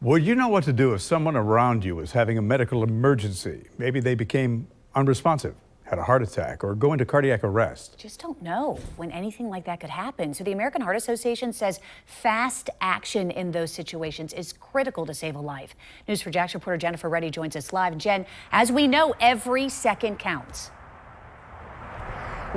Well, you know what to do if someone around you is having a medical emergency. Maybe they became unresponsive, had a heart attack, or go into cardiac arrest. Just don't know when anything like that could happen. So the American Heart Association says fast action in those situations is critical to save a life. News4JAX reporter Jennifer Reddy joins us live. And Jen, as we know, every second counts.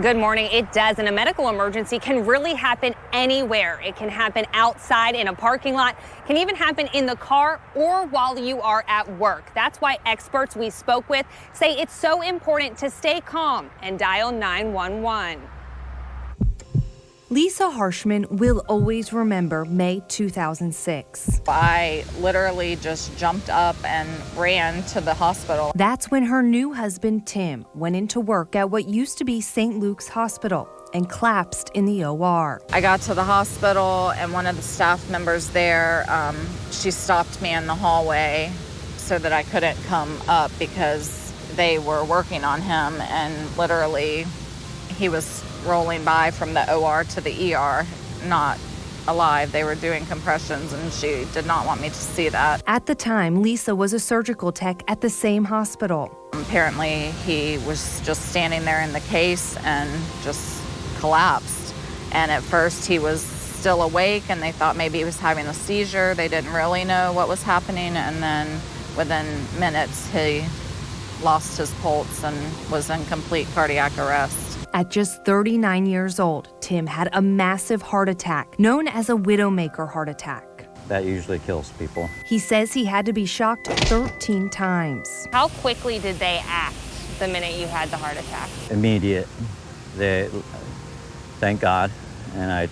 Good morning. It does, and a medical emergency can really happen anywhere. It can happen outside in a parking lot, can even happen in the car or while you are at work. That's why experts we spoke with say it's so important to stay calm and dial 911. Lisa Harshman will always remember May 2006. I literally just jumped up and ran to the hospital. That's when her new husband, Tim, went into work at what used to be St. Luke's Hospital and collapsed in the OR. I got to the hospital and one of the staff members there, she stopped me in the hallway so that I couldn't come up because they were working on him, and literally he was rolling by from the OR to the ER, not alive. They were doing compressions and she did not want me to see that. At the time, Lisa was a surgical tech at the same hospital. Apparently he was just standing there in the case and just collapsed. And at first he was still awake and they thought maybe he was having a seizure. They didn't really know what was happening, and then within minutes he lost his pulse and was in complete cardiac arrest. At just 39 years old, Tim had a massive heart attack, known as a widowmaker heart attack. That usually kills people. He says he had to be shocked 13 times. How quickly did they act the minute you had the heart attack? Immediate. They, thank God, and I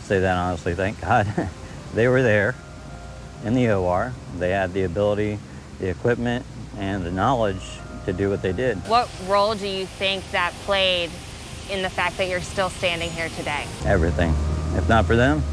say that honestly, thank God, they were there in the OR. They had the ability, the equipment, and the knowledge to do what they did. What role do you think that played in the fact that you're still standing here today? Everything. If not for them,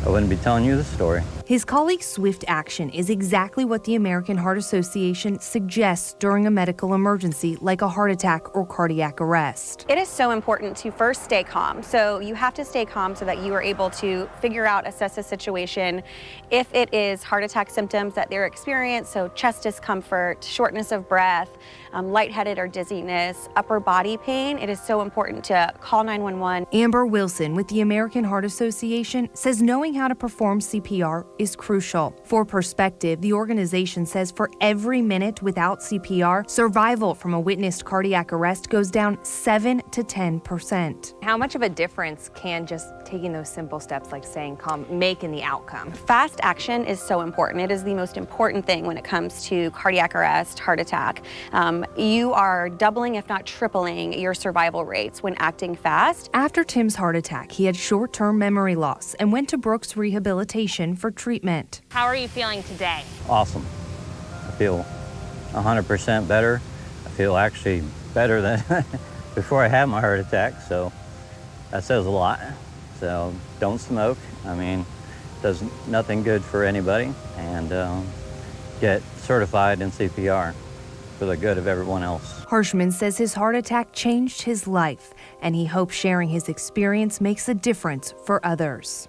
I wouldn't be telling you the story. His colleague's swift action is exactly what the American Heart Association suggests during a medical emergency like a heart attack or cardiac arrest. It is so important to first stay calm. So you have to stay calm so that you are able to figure out, assess the situation. If it is heart attack symptoms that they're experiencing, so chest discomfort, shortness of breath, lightheaded or dizziness, upper body pain, it is so important to call 911. Amber Wilson with the American Heart Association says knowing how to perform CPR is crucial. For perspective, the organization says for every minute without CPR, survival from a witnessed cardiac arrest goes down 7 to 10%. How much of a difference can just taking those simple steps like staying calm make in the outcome? Fast action is so important. It is the most important thing when it comes to cardiac arrest, heart attack. You are doubling, if not tripling, your survival rates when acting fast. After Tim's heart attack, he had short-term memory loss and went to Brooks Rehabilitation for treatment. How are you feeling today? Awesome. I feel 100% better. I feel actually better than before I had my heart attack, so that says a lot. So don't smoke. I mean, it does nothing good for anybody, and get certified in CPR for the good of everyone else. Harshman says his heart attack changed his life, and he hopes sharing his experience makes a difference for others.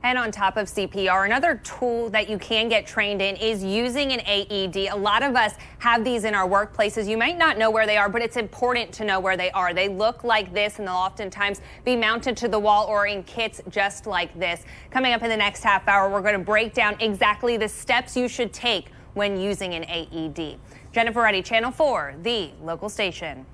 And on top of CPR, another tool that you can get trained in is using an AED. A lot of us have these in our workplaces. You might not know where they are, but it's important to know where they are. They look like this, and they'll oftentimes be mounted to the wall or in kits just like this. Coming up in the next half hour, we're going to break down exactly the steps you should take when using an AED. Jennifer Reddy, Channel 4, the local station.